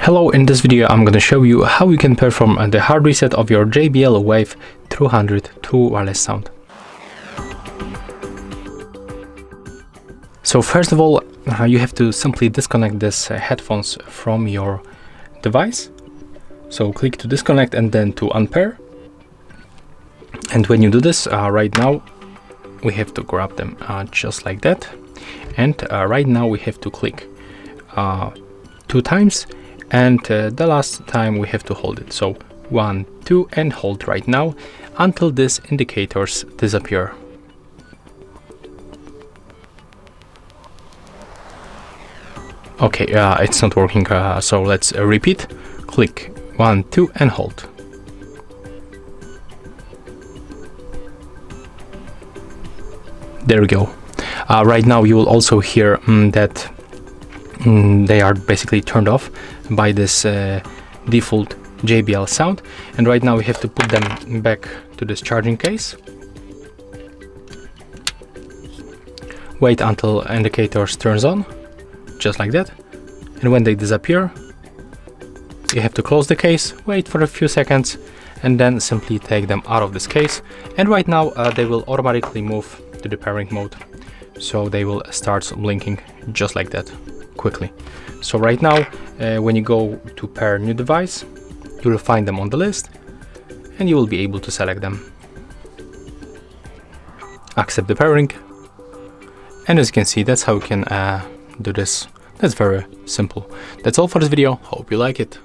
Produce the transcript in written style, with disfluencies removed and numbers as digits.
Hello, in this video I'm going to show you how you can perform the hard reset of your JBL Wave 200 True Wireless Sound. So first of all, you have to simply disconnect this headphones from your device. So click to disconnect and then to unpair. And when you do this, right now we have to grab them just like that. And right now we have to click 2 times. And the last time we have to hold it. So 1, 2 and hold right now until these indicators disappear. Okay, it's not working, so let's repeat. Click 1, 2 and hold. There we go. Right now you will also hear that they are basically turned off by this default JBL sound, and right now we have to put them back to this charging case. Wait until indicators turns on, just like that, and when they disappear you have to close the case, wait for a few seconds, and then simply take them out of this case. And right now they will automatically move to the pairing mode, so they will start blinking just like that quickly. So right now when you go to pair new device, you will find them on the list and you will be able to select them, accept the pairing, and as you can see, that's how you can do this. That's very simple. That's all for this video. Hope you like it.